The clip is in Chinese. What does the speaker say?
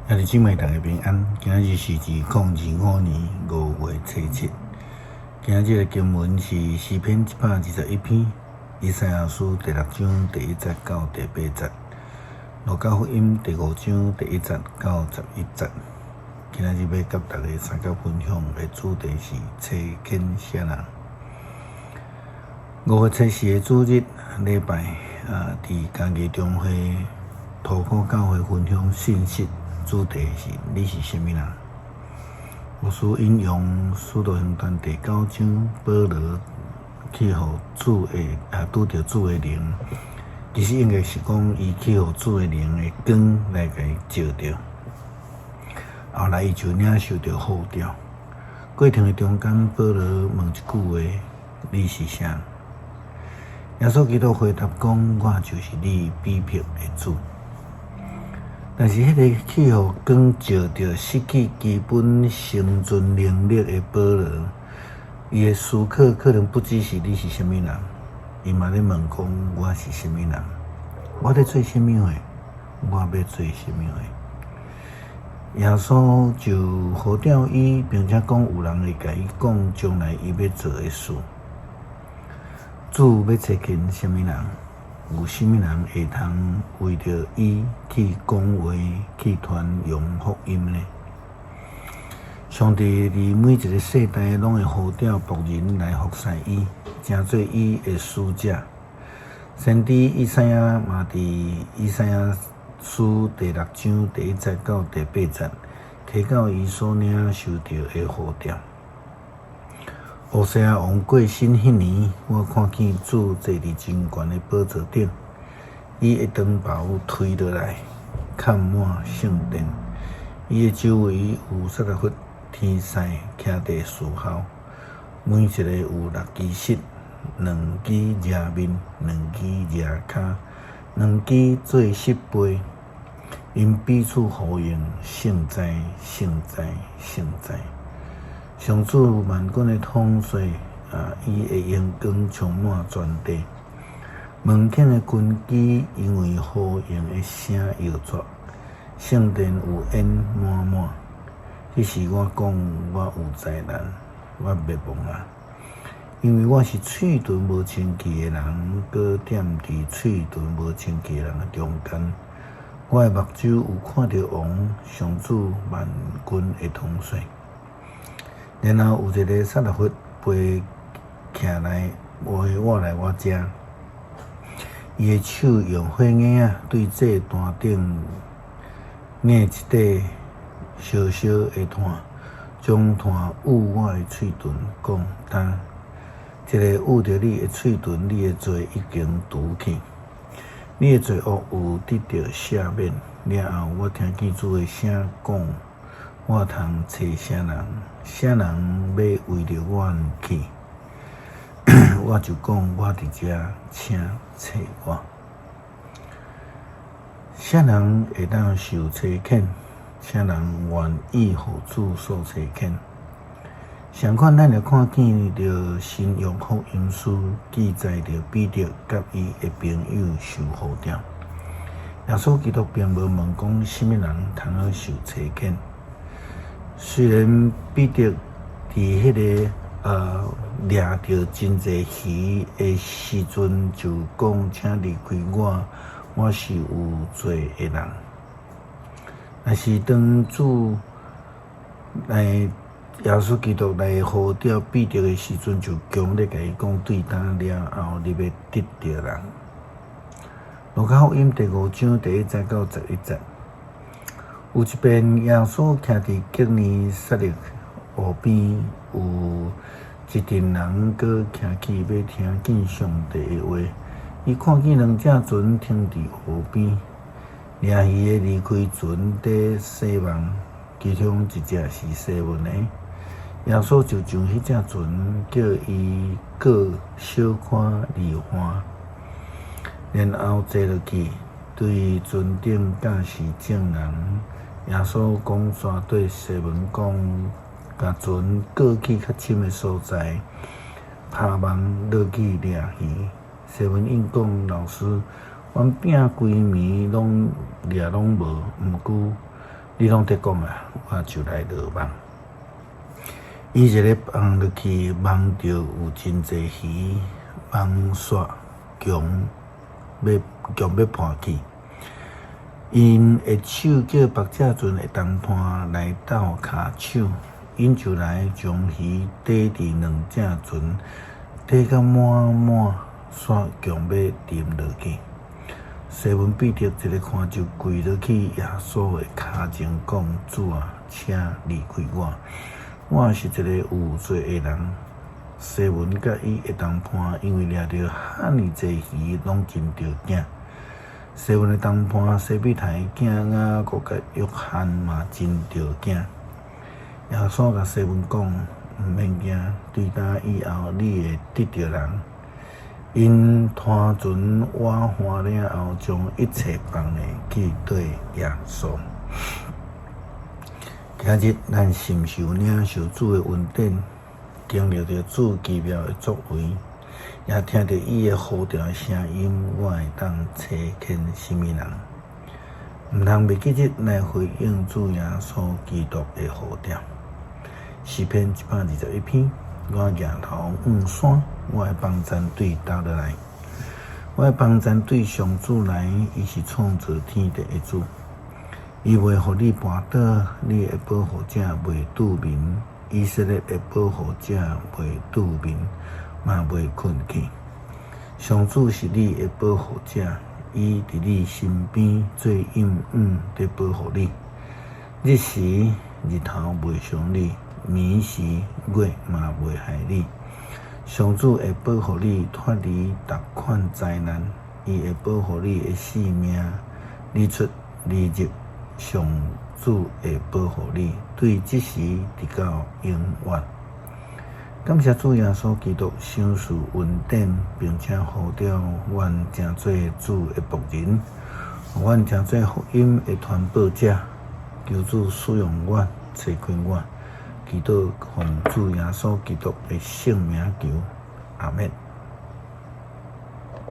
兄弟姊妹，大家平安。今日是2025年5月7日。今日的经文是诗篇121篇，以赛亚书第6章第1节到第8节，路加福音第5章第1节到11节。今日要甲大家参加分享的主题是找拣谁人。5月7日的主日礼拜伫嘉义中会土库教会分享信息。主题是你是什么人？我所引用《使徒行传》第9章，保罗去互主的拄着主的灵，其实应该是讲伊去互主的灵的光来甲伊照着，后来伊就领受着呼召。过程的中间，保罗问一句话：你是啥？耶稣基督回答讲：我就是你逼迫的主。但是，迄个去互光照着失去基本生存能力的保罗，伊的思考可能不只是你是什么人，伊嘛咧问讲我是什么人，我咧做什么货，我要做什么货。耶稣就呼召伊，并且讲有人会甲伊讲将来伊要做的事。主要找拣什么人？有什么人会通为着伊去讲话、去传扬福音呢？上帝伫每一个世代拢会呼召仆人来服侍伊，成做伊的使者。先知以赛亚嘛伫以赛亚书第6章第1节到第8节，提到伊所领受到的呼召。乌西亚王过身迄年，我看见主坐伫真悬的宝座顶，伊的长袍推落来，盖满圣殿。伊的周围有16匹天使徛伫树后，每一个有6只膝、2只蛇面、2只蛇骹、2只做膝背，因彼此呼应：圣哉，圣哉，圣哉！上主万军的统帅伊的阳光充满全地，门前的军旗因为呼应的声摇作，圣殿有烟满满。迄时我讲我有灾难，我灭亡啊！因为我是喙唇无清气的人，搁踮伫喙唇无清气的人的中间。我的目睭有看到王，上主万军的统帅。然后有一个16匹背徛来话我来我遮，伊的手用火眼对这坛顶捏一块小小的炭，将炭捂我的喙唇，讲：呾，一个捂着你的喙唇，你的罪已经除去，你的罪恶有得到赦免。了后，我听见主的声讲。我通找啥人？啥人要为着我而去？我就讲，我伫遮，请找我。啥人会当受找拣？啥人愿意互主所找拣？相款，咱就看见着新约福音书记载着彼得甲伊的朋友受呼召。耶稣基督并无问讲，什么人通好受找拣？虽然彼得伫迄个掠着真济鱼的时阵，就讲：请离开我，我是有罪的人。但是当主来耶稣基督来呼召彼得的时阵，就强烈甲伊讲：对当了后，你要得着人。路加福音第5章第1节到11节。有一遍，耶稣徛伫吉尼撒勒湖边，有一群人搁徛起要听见上帝的话。伊看见2只船停伫湖边，掠鱼的离开船伫洗网，其中一只是西门的。耶稣就将迄只船叫伊过小看离岸，然后坐落去，对船顶驾驶证人。耶稣讲山对西门讲，甲船过去较深的所在，拍网落去掠鱼。西门应讲：老师，阮拼规暝拢掠拢无，毋过你拢得讲啊，我就来落网。伊一个放落去，网着有真侪鱼，网刷强要破去。因会手叫白只船会当伴来斗骹手，因就来将鱼缀伫两只船，缀到满满，煞强要沉落去。西门彼得一个看就跪落去耶稣的骹前讲：主啊，请离开我，我是一个有罪的人。西门甲伊会当伴，因为掠着遐尼济鱼，拢真着惊。西门的当伴，西比太囝雅各甲约翰嘛真着惊。耶稣甲西门讲：毋免惊，对打以后你会得着人。因拖船划完了后，将一切放下去对耶稣。今日咱深受领受主的恩典，经历着主奇妙的作为，也听着伊的呼召声音，我会当找见什么人？毋通袂记日来回应主耶稣基督的呼召。诗篇121篇。我举头望山，我的帮站对倒落来。我的帮站对上主来，伊是创造天地的主。伊袂互你绊倒，你的保护者袂拄眠，以色列的保护者袂拄眠，嘛袂困去。上主是你的保护者，伊伫你身边做阴影伫保护你。日时日头袂伤你。暝时月嘛袂害你，上主会保护你脱离逐款灾难，伊会保护你的性命，你出你入，上主会保护你，对即时直到永远。感谢主耶稣基督赏赐恩典，并且呼召阮成做主的仆人，阮成做福音的传播者，求主使用阮，找开阮。祈祷奉主耶稣基督的圣名求，阿们。